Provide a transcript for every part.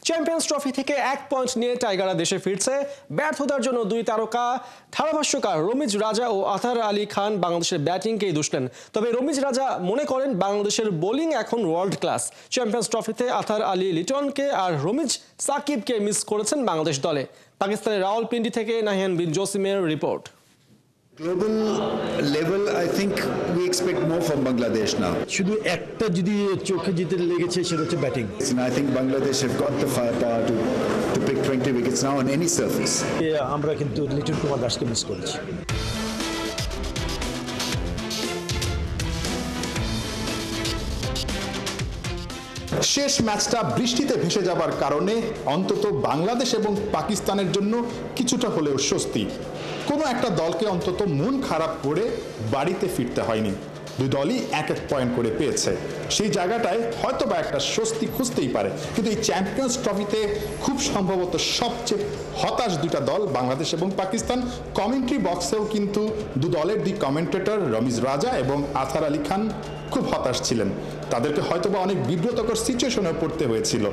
Champions trophy থেকে 1 point নিয়ে টাইগাররা দেশে ফিরছে। ব্যর্থতার জন্য দুই তারকা ধারাভাষ্যকার রমিজ রাজা ও আতার আলী খান বাংলাদেশের ব্যাটিংকেই দোষ দেন। তবে রমিজ রাজা মনে করেন বাংলাদেশের বোলিং এখন ওয়ার্ল্ড ক্লাস। চ্যাম্পিয়ন্স ট্রফিতে আতার আলী লিটনকে আর রমিজ সাকিবকে মিস করেছেন বাংলাদেশ দলে। পাকিস্তানের রাওয়ালপিন্ডি থেকে নাহিয়ান বিন জসিমের report. Global level, I think we expect more from Bangladesh now. শুধু একটা যদি চোখে যেতে লেগেছে সেটা হচ্ছে batting. And I think Bangladesh have got the firepower to pick 20 wickets now on any surface. আমরা কিন্তু লিটন কুমার দাসকে মিস করেছি। শেষ ম্যাচটা বৃষ্টিতে ভেসে যাবার কারণে অন্তত বাংলাদেশ এবং পাকিস্তানের জন্য কিছুটা হলেও স্বস্তি। কোনো একটা দলকে অন্তত মন খারাপ করে বাড়িতে ফিরতে হয়নি। দুই দলই এক পয়েন্ট করে পেয়েছে। সেই জায়গাটায় হয়তো বা একটা স্বস্তি খুঁজতেই পারে, কিন্তু এই চ্যাম্পিয়ন্স ট্রফিতে খুব সম্ভবত সবচেয়ে হতাশ দুটা দল বাংলাদেশ এবং পাকিস্তান। কমেন্ট্রি বক্সেও কিন্তু দু দলের দুই কমেন্টেটর রমিজ রাজা এবং আতার আলী খান খুব হতাশ ছিলেন। তাদেরকে হয়তোবা অনেক বিব্রতকর সিচুয়েশনে পড়তে হয়েছিল।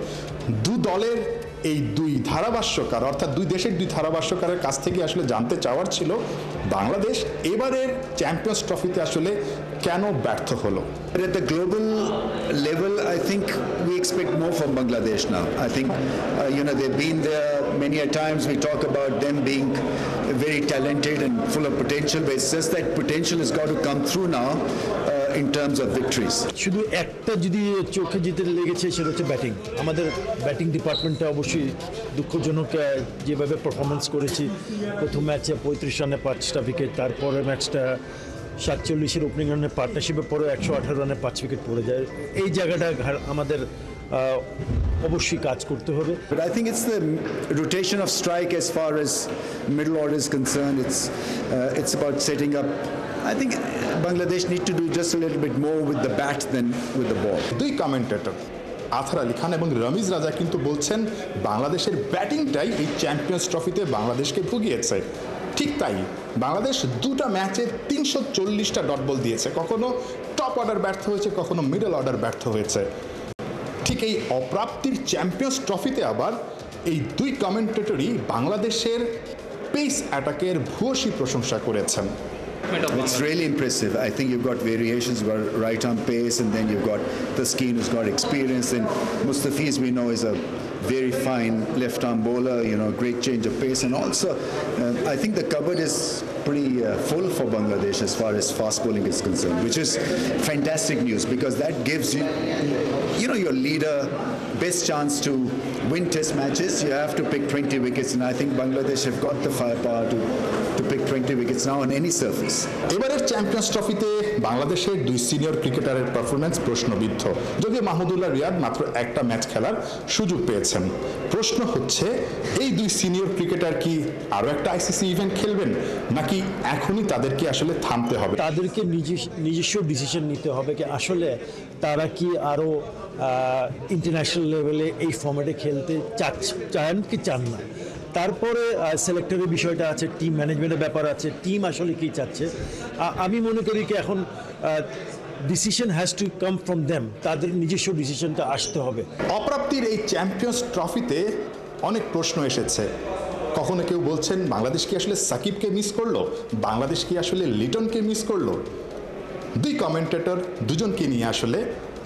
দু দলের এই দুই ধারাভাষ্যকার, অর্থাৎ দুই দেশের দুই ধারাভাষ্যকারের কাছ থেকে আসলে জানতে চাওয়ার ছিল বাংলাদেশ এবারের চ্যাম্পিয়ন্স ট্রফিতে আসলে কেন ব্যর্থ হলো। But at the global level, I think we expect more from Bangladesh now. I think, they've been there many a times. We talk about them being very talented and full of potential, but it's just that potential has got to come through now in terms of victories. শুধু একটা যদি চোখে যেতে লেগেছে সেটা হচ্ছে batting. আমাদের batting ডিপার্টমেন্টটা অবশ্যই দুঃখজনক, যেভাবে পারফরমেন্স করেছি। প্রথম ম্যাচে 35 রানে 5টা উইকেট, তারপরের ম্যাচটা 47-এর ওপেনিং রানের পার্টনারশিপের পরে 118 রানে 5 উইকেট পড়ে যায়। এই জায়গাটা আমাদের অবশ্যই কাজ করতে হবে। But I think it's the rotation of strike as far as middle order is concerned. It's about setting up. I think Bangladesh need to do just a little bit more with the bat than with the ball. দুই commentator আতার আলী খান এবং রমিজ রাজা কিন্তু বলছেন বাংলাদেশের ব্যাটিংটাই এই champions ট্রফিতে বাংলাদেশকে ভুগিয়েছে। ঠিক তাই, বাংলাদেশ দুটা ম্যাচে 340টা ডট বল দিয়েছে। কখনো টপ অর্ডার ব্যর্থ হয়েছে, কখনো মিডল অর্ডার ব্যর্থ হয়েছে। ঠিক এই অপ্রাপ্তির চ্যাম্পিয়ন্স ট্রফিতে আবার এই দুই কমেন্টেটরই বাংলাদেশের পেস অ্যাটাকের ভূয়সী প্রশংসা করেছেন। It's really impressive. I think you've got variations. You've got right arm pace, and then you've got Taskeen, who's got experience. And Mustafiz, we know, is a very fine left arm bowler. Great change of pace, and also I think the cupboard is pretty full for Bangladesh as far as fast bowling is concerned, which is fantastic news because that gives you, your leader best chance to win test matches. You have to pick 20 wickets, and I think Bangladesh have got the firepower to pick 20 wickets now on any surface. এবারের champions ট্রফিতে বাংলাদেশের দুই senior ক্রিকেটারের performance প্রশ্নবিদ্ধ। যদিও মাহমুদুল্লাহ রিয়াদ মাত্র একটা match খেলার সুযোগ পেয়েছেন। প্রশ্ন হচ্ছে, এই দুই সিনিয়র ক্রিকেটার কি আরও একটা আইসিসি ইভেন্ট খেলবেন, নাকি এখনই তাদেরকে আসলে থামতে হবে? তাদেরকে নিজস্ব ডিসিশন নিতে হবে কি আসলে তারা কি আরও ইন্টারন্যাশনাল লেভেলে এই ফর্ম্যাটে খেলতে চান কি চান না। তারপরে সিলেক্টরের বিষয়টা আছে, টিম ম্যানেজমেন্টের ব্যাপার আছে, টিম আসলে কী চাচ্ছে। আমি মনে করি কি এখন decision has to come from them, তাদের নিজস্ব ডিসিশনটা আসতে হবে। অপ্রাপ্তির এই চ্যাম্পিয়ন্স ট্রফিতে অনেক প্রশ্ন এসেছে। কখনো কেউ বলছেন বাংলাদেশ কি আসলে সাকিবকে মিস করলো, বাংলাদেশ কি আসলে লিটনকে মিস করলো। দুই কমেন্টেটর দুজনকে নিয়ে আসলে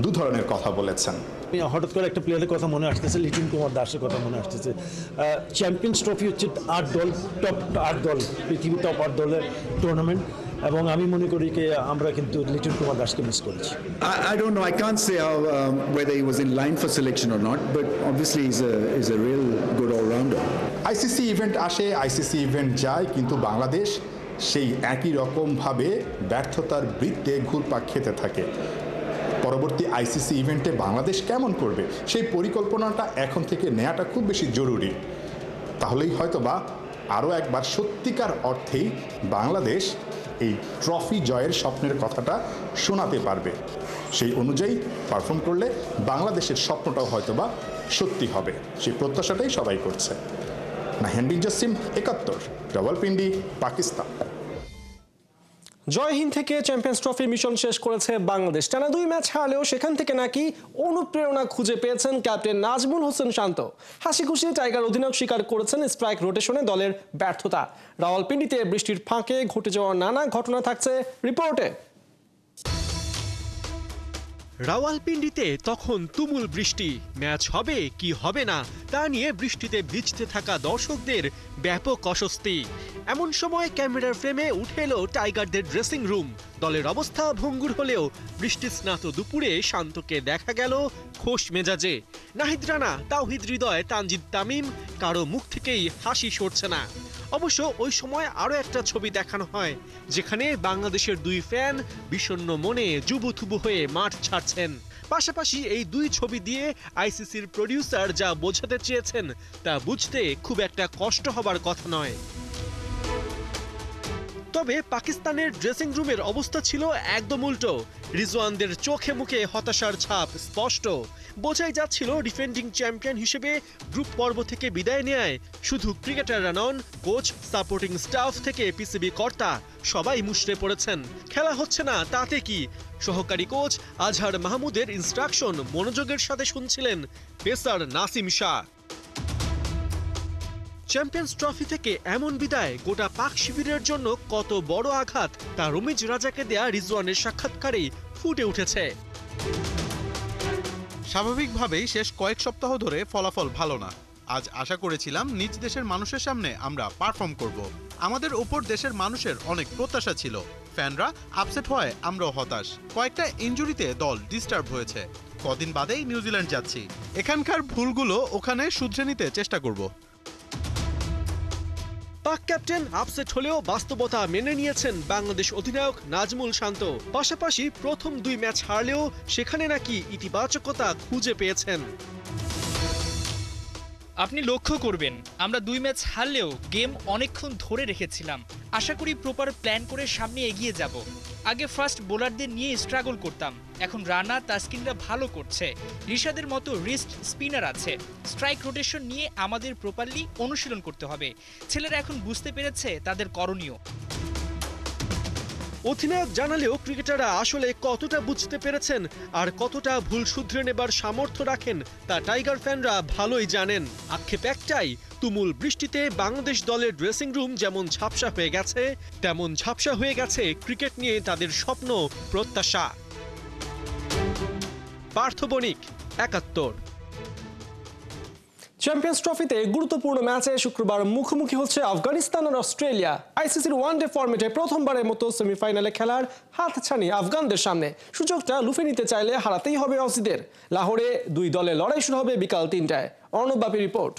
দু ধরনের কথা বলেছেন। হঠাৎ করে একটা প্লেয়ারের কথা মনে আসতেছে, লিটন কুমার দাসের কথা মনে আসতেছে। চ্যাম্পিয়ন্স ট্রফি হচ্ছে 8 দল, টপ 8 দল, পৃথিবীর টপ 8 দলের টুর্নামেন্ট, এবং আমি মনে করি যে আমরা কিন্তু লিটন কুমার দাসকে মিস করেছি। I don't know. I can't say how whether he was in line for selection or not, but obviously he's a real good all-rounder. ICC event আসে, আইসিসি ইভেন্ট যায়, কিন্তু বাংলাদেশ সেই একই রকমভাবে ব্যর্থতার বৃত্তে ঘুরপাক খেতে থাকে। পরবর্তী আইসিসি ইভেন্টে বাংলাদেশ কেমন করবে সেই পরিকল্পনাটা এখন থেকে নেওয়াটা খুব বেশি জরুরি। তাহলেই হয়তোবা আরও একবার সত্যিকার অর্থেই বাংলাদেশ এই ট্রফি জয়ের স্বপ্নের কথাটা শোনাতে পারবে। সেই অনুযায়ী পারফর্ম করলে বাংলাদেশের স্বপ্নটাও হয়তোবা সত্যি হবে, সেই প্রত্যাশাটাই সবাই করছে। নাহিয়ান বিন জসিম, 71, রাওয়ালপিন্ডি, পাকিস্তান। জয়হীন থেকে চ্যাম্পিয়ন্স ট্রফি মিশন শেষ করেছে বাংলাদেশ। টানা 2 ম্যাচ হারলেও সেখান থেকে নাকি অনুপ্রেরণা খুঁজে পেয়েছেন ক্যাপ্টেন নাজমুল হোসেন শান্ত। হাসি খুশি টাইগার অধিনায়ক স্বীকার করেছেন স্ট্রাইক রোটেশনে দলের ব্যর্থতা। রাওয়ালপিন্ডিতে বৃষ্টির ফাঁকে ঘটে যাওয়া নানা ঘটনা থাকছে রিপোর্টে। রাওয়ালপিন্ডিতে তখন তুমুল বৃষ্টি। ম্যাচ হবে কি হবে না তা নিয়ে বৃষ্টিতে ভিজতে থাকা দর্শকদের ব্যাপক অস্বস্তি। এমন সময় ক্যামেরার ফ্রেমে উঠে এলো টাইগারদের ড্রেসিং রুম। দলের অবস্থা ভঙ্গুর হলেও বৃষ্টি স্নাত দুপুরে শান্তকে দেখা গেল খোশ মেজাজে। নাহিদ রানা, তাওহিদ হৃদয়, তানজিদ তামিম, কারো মুখ থেকেই হাসি সরছে না। অবশ্য ওই সময় আরও একটা ছবি দেখানো হয়, যেখানে বাংলাদেশের 2 ফ্যান বিষণ্ণ মনে জুবুথুবু হয়ে মাঠ ছাড়ছেন। পাশাপাশি এই 2 ছবি দিয়ে আইসিসির প্রডিউসার যা বোঝাতে চেয়েছেন তা বুঝতে খুব একটা কষ্ট হবার কথা নয়। তবে পাকিস্তানের ড্রেসিং রুমের অবস্থা ছিল একদম উল্টো। রিজওয়ানদের চোখে মুখে হতাশার ছাপ স্পষ্ট। বোঝাই যাচ্ছিল ডিফেন্ডিং চ্যাম্পিয়ন হিসেবে গ্রুপ পর্ব থেকে বিদায় নেয় শুধু ক্রিকেটাররা নন, কোচ, সাপোর্টিং স্টাফ থেকে পিসিবি কর্তা সবাই মুষড়ে পড়েছেন। খেলা হচ্ছে না তাতে কি, সহকারী কোচ আজহার মাহমুদের ইনস্ট্রাকশন মনোযোগের সাথে শুনছিলেন pacer Nasim Shah. Champions trophy থেকে এমন বিদায় গোটা পাক শিবিরের জন্য কত বড় আঘাত তা রমিজ রাজাকে দেয়া রিজওয়ানের সাক্ষাৎকারেই ফুটে উঠেছে। স্বাভাবিকভাবেই শেষ কয়েক সপ্তাহ ধরে ফলাফল ভালো না। আজ আশা করেছিলাম নিজ দেশের মানুষের সামনে আমরা পারফর্ম করব। আমাদের উপর দেশের মানুষের অনেক প্রত্যাশা ছিল। ফ্যানরা আপসেট হয়, আমরাও হতাশ। কয়েকটা ইনজুরিতে দল ডিস্টার্ব হয়েছে। কদিন বাদেই নিউজিল্যান্ড যাচ্ছি। এখানকার ভুলগুলো ওখানে শুধরে নিতে চেষ্টা করব। পাক ক্যাপ্টেন আপসেট হলেও বাস্তবতা মেনে নিয়েছেন বাংলাদেশ অধিনায়ক নাজমুল শান্ত। পাশাপাশি প্রথম 2 ম্যাচ হারলেও সেখানে নাকি ইতিবাচকতা খুঁজে পেয়েছেন। আপনি লক্ষ্য করবেন, আমরা 2 ম্যাচ হারলেও গেম অনেকক্ষণ ধরে রেখেছিলাম। আশা করি প্রপার প্ল্যান করে সামনে এগিয়ে যাব। আগে ফাস্ট বোলারদের নিয়ে স্ট্রাগল করতাম, এখন রানা, তাসকিনরা ভালো করছে। রিশাদের মতো রিস্ট স্পিনার আছে। স্ট্রাইক রোটেশন নিয়ে আমাদের প্রপারলি অনুশীলন করতে হবে। ছেলেরা এখন বুঝতে পেরেছে তাদের করণীয়। অধিনায়ক জানালেও ক্রিকেটাররা আসলে কতটা বুঝতে পেরেছেন আর কতটা ভুল শুধরে নেবার সামর্থ্য রাখেন তা টাইগার ফ্যানরা ভালোই জানেন। আক্ষেপ একটাই, তুমুল বৃষ্টিতে বাংলাদেশ দলের ড্রেসিং রুম যেমন ঝাপসা হয়ে গেছে, তেমন ঝাপসা হয়ে গেছে ক্রিকেট নিয়ে তাদের স্বপ্ন, প্রত্যাশা। পার্থ বণিক, ৭১। চ্যাম্পিয়ন্স ট্রফিতে গুরুত্বপূর্ণ ম্যাচে শুক্রবার মুখোমুখি হচ্ছে আফগানিস্তান আর অস্ট্রেলিয়া। আইসিসির ওয়ানডে ফরম্যাটে প্রথমবারের মতো সেমিফাইনালে খেলার হাতছানি আফগানদের সামনে। সুযোগটা লুফে নিতে চাইলে হারাতেই হবে অসিদের। লাহোরে 2 দলের লড়াই শুরু হবে বিকাল 3টায়। অর্ণব বাপি রিপোর্ট।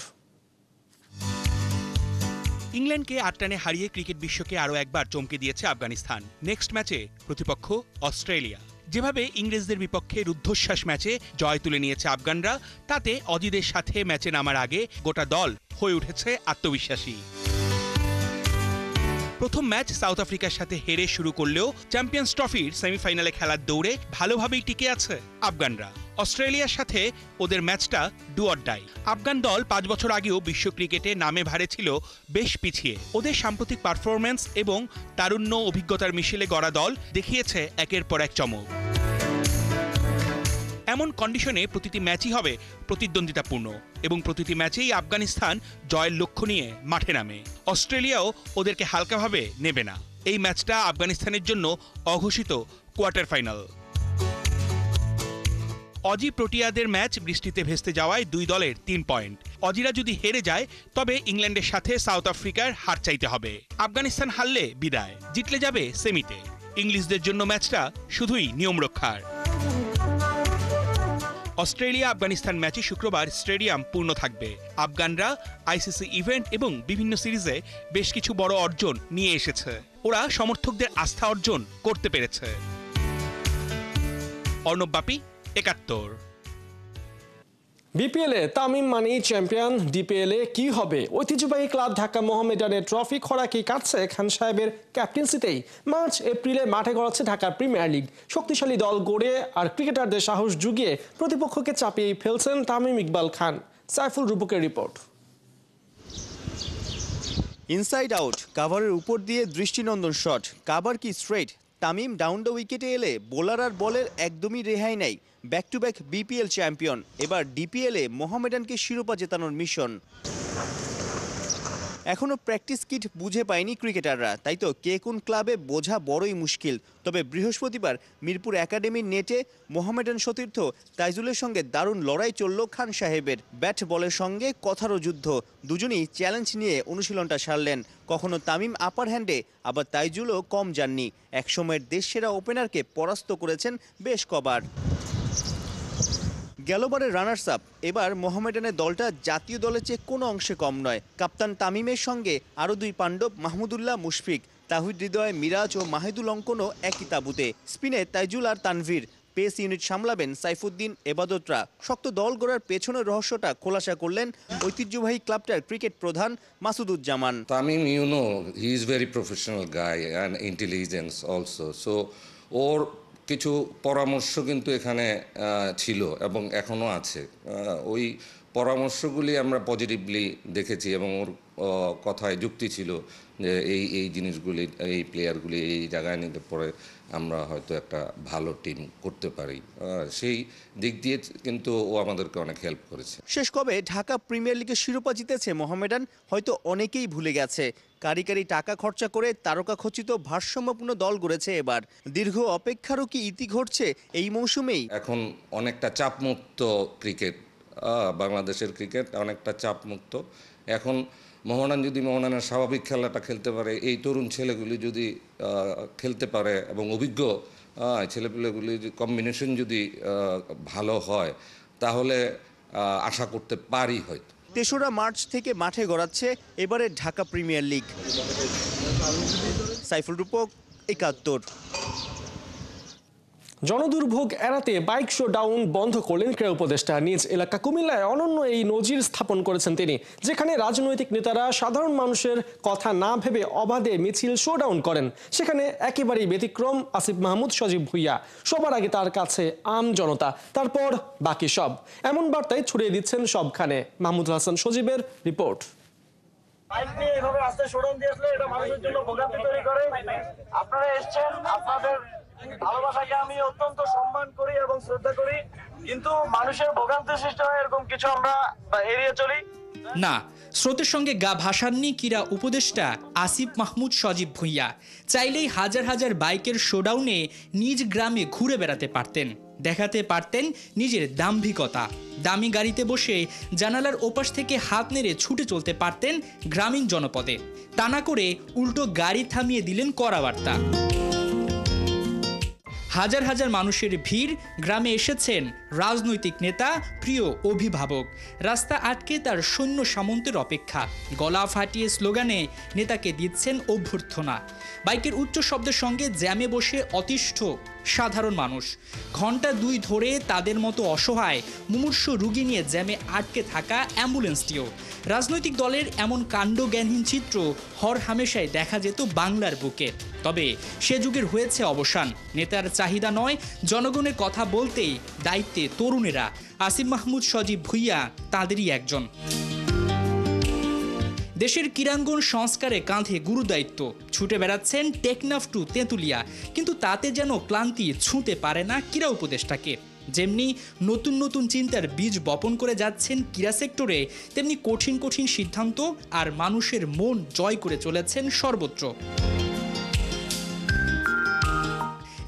ইংল্যান্ডকে 8 রানে হারিয়ে ক্রিকেট বিশ্বকে আরও একবার চমকে দিয়েছে আফগানিস্তান। নেক্সট ম্যাচে প্রতিপক্ষ অস্ট্রেলিয়া। যেভাবে ইংরেজদের বিপক্ষে রুদ্ধশ্বাস ম্যাচে জয় তুলে নিয়েছে আফগানরা, তাতে অজিদের সাথে ম্যাচে নামার আগে গোটা দল হয়ে উঠেছে আত্মবিশ্বাসী। প্রথম ম্যাচ সাউথ আফ্রিকার সাথে হেরে শুরু করলেও চ্যাম্পিয়ন্স ট্রফির সেমিফাইনালে খেলার দৌড়ে ভালোভাবেই টিকে আছে আফগানরা। অস্ট্রেলিয়ার সাথে ওদের ম্যাচটা ডু অর ডাই। আফগান দল 5 বছর আগেও বিশ্ব ক্রিকেটে নামে ভারে ছিল বেশ পিছিয়ে। ওদের সাম্প্রতিক পারফরম্যান্স এবং তারুণ্য অভিজ্ঞতার মিশেলে গড়া দল দেখিয়েছে একের পর এক চমক। এমন কন্ডিশনে প্রতিটি ম্যাচই হবে প্রতিদ্বন্দ্বিতাপূর্ণ এবং প্রতিটি ম্যাচেই আফগানিস্তান জয়ের লক্ষ্য নিয়ে মাঠে নামে। অস্ট্রেলিয়াও ওদেরকে হালকাভাবে নেবে না। এই ম্যাচটা আফগানিস্তানের জন্য অঘোষিত কোয়ার্টার ফাইনাল। অজি প্রোটিয়াদের ম্যাচ বৃষ্টিতে ভেস্তে যাওয়ায় 2 দলের 3 পয়েন্ট। অজিরা যদি হেরে যায় তবে ইংল্যান্ডের সাথে সাউথ আফ্রিকার হার চাইতে হবে। আফগানিস্তান হারলে বিদায়, জিতলে যাবে সেমিতে। ইংলিশদের জন্য ম্যাচটা শুধুই নিয়ম রক্ষার। অস্ট্রেলিয়া আফগানিস্তান ম্যাচে শুক্রবার স্টেডিয়াম পূর্ণ থাকবে। আফগানরা আইসিসি ইভেন্ট এবং বিভিন্ন সিরিজে বেশ কিছু বড় অর্জন নিয়ে এসেছে। ওরা সমর্থকদের আস্থা অর্জন করতে পেরেছে। অর্ণব বাপি, ৭১। বিপিএলে তামিম মানেই চ্যাম্পিয়ন। ডিপিএলে কি হবে? ঐতিহ্যবাহী ক্লাব ঢাকা মোহামেডানের ট্রফি খরা কি কাটছে খান সাহেবের ক্যাপ্টেন্সিতেই? মার্চ এপ্রিলে মাঠে গড়াচ্ছে ঢাকা প্রিমিয়ার লিগ। শক্তিশালী দল গড়ে আর ক্রিকেটারদের সাহস জুগিয়ে প্রতিপক্ষকে চাপিয়ে ফেলছেন তামিম ইকবাল খান। সাইফুল রূপকের রিপোর্ট। ইনসাইড আউট, কাভারের উপর দিয়ে দৃষ্টিনন্দন শট, কাভার কি স্ট্রেট। তামিম ডাউন দ্য উইকেটে এলে বোলার আর বলের একদমই রেহাই নাই। Back to back BPL champion, এবার ডিপিএলে মোহামেডানকে শিরোপা জেতানোর মিশন। এখনো প্র্যাকটিস কিট বুঝে পায়নি ক্রিকেটাররা, তাই তো কে কোন ক্লাবে বোঝা বড়ই মুশকিল। তবে বৃহস্পতিবার মিরপুর একাডেমির নেটে মোহামেডান সতীর্থ তাইজুলের সঙ্গে দারুণ লড়াই চলল খান সাহেবের। ব্যাট বলের সঙ্গে কথারও যুদ্ধ, দুজনই চ্যালেঞ্জ নিয়ে অনুশীলনটা সারলেন। কখনো তামিম আপার হ্যান্ডে, আবার তাইজুলও কম যাননি। একসময়ের দেশসেরা ওপেনারকে পরাস্ত করেছেন বেশ কবার। গেলবারের রানার্স আপ, এবার মোহামেডানের দলটা জাতীয় দলের চেয়ে কোনো অংশে কম নয়। কাপ্তান তামিমের সঙ্গে আরও দুই পাণ্ডব মাহমুদুল্লাহ মুশফিক, তাহিদ হৃদয়, মিরাজ ও মাহিদুল অঙ্কনও একই তাঁবুতে। স্পিনে তাইজুল আর তানভীর, পেস ইউনিট সামলাবেন সাইফুদ্দিন, এবাদতরা। শক্ত দল গড়ার পেছনের রহস্যটা খোলাসা করলেন ঐতিহ্যবাহী ক্লাবটার ক্রিকেট প্রধান Masuduzzaman. Tamim, he is very professional guy and intelligence also. So, ওর কিছু পরামর্শ কিন্তু এখানে ছিল এবং এখনও আছে। ওই পরামর্শগুলি আমরা পজিটিভলি দেখেছি এবং ওর কথায় যুক্তি ছিল যে এই জিনিসগুলি, এই প্লেয়ারগুলি এই জায়গায় নিতে পরে আমরা হয়তো একটা ভালো টিম করতে পারি। সেই দিক দিয়ে কিন্তু ও আমাদেরকে অনেক হেল্প করেছে। শেষ কবে ঢাকা প্রিমিয়ার লিগের শিরোপা জিতেছে মোহামেডান হয়তো অনেকেই ভুলে গেছে। কারি কারি টাকা খরচা করে তারকা খচিত ভারসাম্যপূর্ণ দল গড়েছে এবার। দীর্ঘ অপেক্ষারও কি ইতি ঘটছে এই মৌসুমেই? এখন অনেকটা চাপমুক্ত ক্রিকেট, বাংলাদেশের ক্রিকেট অনেকটা চাপমুক্ত। এখন মোহনান যদি মোহনানের স্বাভাবিক খেলাটা খেলতে পারে, এই তরুণ ছেলেগুলি যদি খেলতে পারে এবং অভিজ্ঞ ছেলেপেলেগুলি কম্বিনেশন যদি ভালো হয়, তাহলে আশা করতে পারি হয়তো। ৩রা মার্চ থেকে মাঠে গড়াচ্ছে এবারে ঢাকা প্রিমিয়ার লিগ। সাইফুল রূপক, ৭১। জনদুর্ভোগ এড়াতে বাইক শো ডাউন বন্ধ করলেন ক্রীড়া উপদেষ্টা। নিজ এলাকা কুমিল্লায় অনন্য এই নজির স্থাপন করেছেন তিনি, যেখানে রাজনৈতিক নেতারা সাধারণ মানুষের কথা না ভেবে অবাধে মিছিল শো ডাউন করেন। সেখানে একেবারেই ব্যতিক্রম আসিফ মাহমুদ সজীব ভুইয়া। সবার আগে তার কাছে আম জনতা, তারপর বাকি সব, এমন বার্তায় ছড়িয়ে দিচ্ছেন সবখানে। মাহমুদুল হাসান সজীবের রিপোর্ট। বাইক নিয়ে এভাবে রাস্তায় শো ডাউন দিয়ে আসলে এটা মানুষের জন্য ভোগান্তি তৈরি করে। আপনারা এসেছেন, আপনাদের ভালোবাসাকে আমি অত্যন্ত সম্মান করি এবং শ্রদ্ধা করি, কিন্তু মানুষের ভোগান্তি সৃষ্টি হয় এরকম কিছু আমরা এড়িয়ে চলি না। স্রোতের সঙ্গে গা ভাসাননি ক্রীড়া উপদেষ্টা আসিফ মাহমুদ সজীব ভুইয়া। চাইলেই হাজার হাজার বাইকের শোডাউনে নিজ গ্রামে ঘুরে বেড়াতে পারতেন, দেখাতে পারতেন নিজের দাম্ভিকতা। দামি গাড়িতে বসে জানালার ওপাশ থেকে হাত নেড়ে ছুটে চলতে পারতেন গ্রামীণ জনপদে। তা না করে উল্টো গাড়ি থামিয়ে দিলেন কড়া বার্তা। হাজার হাজার মানুষের ভিড়, গ্রামে এসেছেন রাজনৈতিক নেতা, প্রিয় অভিভাবক। রাস্তা আটকে তার সৈন্য সামন্তের অপেক্ষা। গলা ফাটিয়ে স্লোগানে নেতাকে দিচ্ছেন অভ্যর্থনা। বাইকের উচ্চ শব্দের সঙ্গে জ্যামে বসে অতিষ্ঠ সাধারণ মানুষ। ঘন্টা ২ ধরে তাদের মতো অসহায় মুমূর্ষ রুগী নিয়ে জ্যামে আটকে থাকা অ্যাম্বুলেন্সটিও। রাজনৈতিক দলের এমন কাণ্ডজ্ঞানহীন চিত্র হর হামেশাই দেখা যেত বাংলার বুকে। তবে সে যুগের হয়েছে অবসান। নেতার চাহিদা নয়, জনগণের কথা বলতেই দায়িত্বে তরুণেরা। আসিফ মাহমুদ সজীব ভুইয়া তাদেরই একজন। দেশের ক্রীড়াঙ্গন সংস্কারে কাঁধে গুরুদায়িত্ব। ছুটে বেড়াচ্ছেন টেকনাফ টু তেঁতুলিয়া, কিন্তু তাতে যেন ক্লান্তি ছুঁতে পারে না ক্রীড়া উপদেষ্টাকে। যেমনি নতুন নতুন চিন্তার বীজ বপন করে যাচ্ছেন ক্রীড়া সেক্টরে, তেমনি কঠিন কঠিন সিদ্ধান্ত আর মানুষের মন জয় করে চলেছেন সর্বত্র।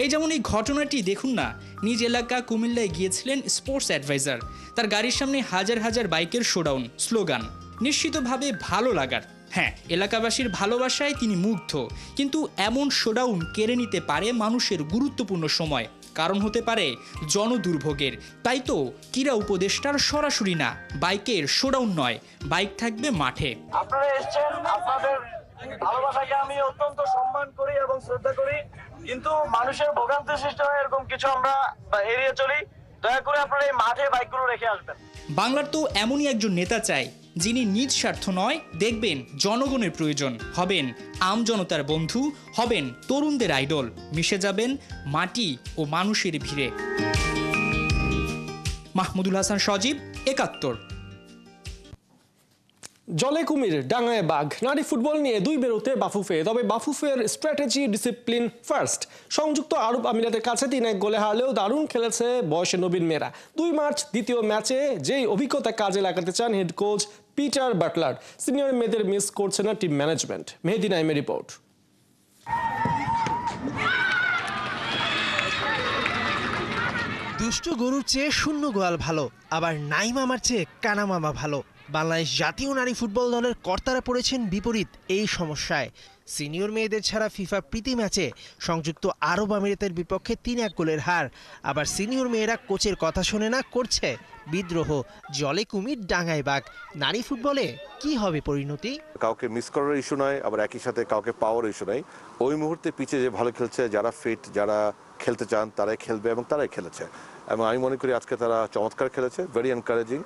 এই যেমন এই ঘটনাটি দেখুন না। নিজ এলাকা কুমিল্লায় গিয়েছিলেন স্পোর্টস অ্যাডভাইজার। তার গাড়ির সামনে হাজার হাজার বাইকের শোডাউন, স্লোগান, নিশ্চিতভাবে ভালো লাগার। হ্যাঁ, এলাকাবাসীর ভালোবাসায় তিনি মুগ্ধ, কিন্তু এমন শোডাউন কেড়ে নিতে পারে মানুষের গুরুত্বপূর্ণ সময়। কারণ হতে পারে জনদুর্ভোগের। তাই তো ক্রীড়া উপদেষ্টার সরাসরি না, বাইকের শোডাউন নয়, বাইক থাকবে মাঠে। আপনারা এসেছেন, আপনাদের ভালোবাসাকে আমি অত্যন্ত সম্মান করি এবং শ্রদ্ধা করি, কিন্তু মানুষের ভোগান্তি সৃষ্টি হয় এরকম কিছু আমরা এড়িয়ে চলি। দয়া করে আপনারা এই মাঠে বাইকগুলো রেখে আসবেন। বাংলার তো এমনই একজন নেতা চাই, যিনি নিজ স্বার্থ নয়, দেখবেন জনগণের প্রয়োজন, হবেন আমজনতার বন্ধু, হবেন তরুণদের আইডল, মিশে যাবেন মাটি ও মানুষের ভিড়ে। মাহমুদুল হাসান সজীব, ৭১। জলে কুমির ডাঙায় বাঘ নারী ফুটবল নিয়ে দুই বেরোতে বাফুফে, তবে বাফুফের স্ট্র্যাটেজি ডিসিপ্লিন ফার্স্ট। সংযুক্ত আরব আমিরাতের কাছে 3-1 গোলে হারলেও দারুণ খেলেছে বয়সে নবীন মেয়েরা। 2 মার্চ দ্বিতীয় ম্যাচে যেই অভিজ্ঞতা কাজে লাগাতে চান head coach Peter Butler, senior মেয়েদের মিস করছে না টিম ম্যানেজমেন্ট। মেহেদি নাইমের রিপোর্ট। দুষ্টু গরুর চেয়ে শূন্য গোয়াল ভালো, আবার নাইম আমার চেয়ে কানা মামা ভালো। বাংলাদেশ জাতীয় নারী ফুটবল দলের কর্তারা পড়েছেন বিপরীত এই সমস্যায়। সিনিয়র মেয়েদের ছাড়া ফিফা প্রীতি ম্যাচে সংযুক্ত আরব আমিরাতের বিপক্ষে 3-1 গোলের হার। আবার সিনিয়র মেয়েরা কোচের কথা শোনে না, করছে বিদ্রোহ। জলে কুমির ডাঙায় বাঘ। নারী ফুটবলে কি হবে পরিণতি? কাউকে মিস করার ইস্যু নয়, আবার একই সাথে কাউকে পাওয়ার ইস্যু নয়। ওই মুহূর্তে পিচে যে ভালো খেলছে, যারা ফিট, যারা খেলতে চান তারাই খেলবে এবং তারাই খেলেছে। এবং আমি মনে করি আজকে তারা চমৎকার খেলেছে, ভেরি এনকারেজিং।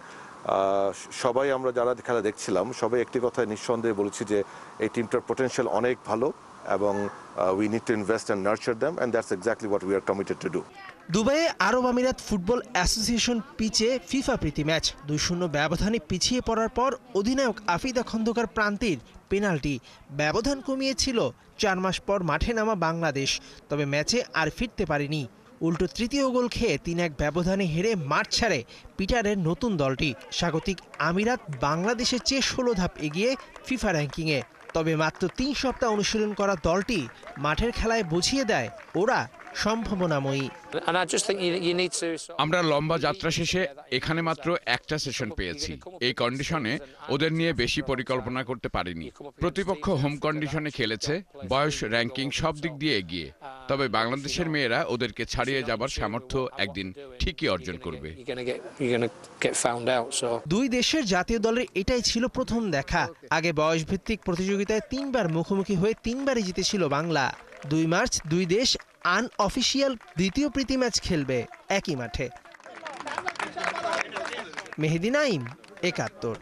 সবাই আমরা যারা খেলা দেখছিলাম সবাই একটি কথা নিঃসন্দেহে বলেছি যে এই টিমটার পোটেনশিয়াল অনেক ভালো এবং we need to invest and nurture them, and that's exactly what we are committed to do. দুবাইয়ে আরব আমিরাত ফুটবল অ্যাসোসিয়েশন পিচে ফিফা প্রীতি ম্যাচ 2-0 ব্যবধানে পিছিয়ে পড়ার পর অধিনায়ক আফিদা খন্দকার প্রান্তির পেনাল্টি ব্যবধান কমিয়েছিল। 4 মাস পর মাঠে নামা বাংলাদেশ, তবে ম্যাচে আর ফিরতে পারেনি। উল্টো তৃতীয় গোল খেয়ে 3-1 ব্যবধানে হেরে মাঠ ছাড়ে পিটারের নতুন দলটি। স্বাগতিক আমিরাত বাংলাদেশের চেয়ে 16 ধাপ এগিয়ে ফিফা র্যাঙ্কিংয়ে। তবে মাত্র 3 সপ্তাহ অনুশীলন করা দলটি মাঠের খেলায় বুঝিয়ে দেয় ওরা সম্ভাবনাময়ী। আমরা লম্বা যাত্রা শেষে এখানে মাত্র একটা সেশন পেয়েছি। এই কন্ডিশনে ওদের নিয়ে বেশি পরিকল্পনা করতে পারিনি। প্রতিপক্ষ হোম কন্ডিশনে খেলেছে, বয়স, র্যাঙ্কিং সব দিক দিয়ে এগিয়ে। তবে বাংলাদেশের মেয়েরা ওদেরকে ছাড়িয়ে যাবার সামর্থ্য একদিন ঠিকই অর্জন করবে। দুই দেশের জাতীয় দলের এটাই ছিল প্রথম দেখা। আগে বয়সভিত্তিক প্রতিযোগিতায় 3 বার মুখোমুখি হয়ে 3 বারই জিতেছিল বাংলা। 2 মার্চ দুই দেশ আনঅফিসিয়াল দ্বিতীয় প্রীতি ম্যাচ খেলবে একই মাঠে। মেহেদি নাইম, 71।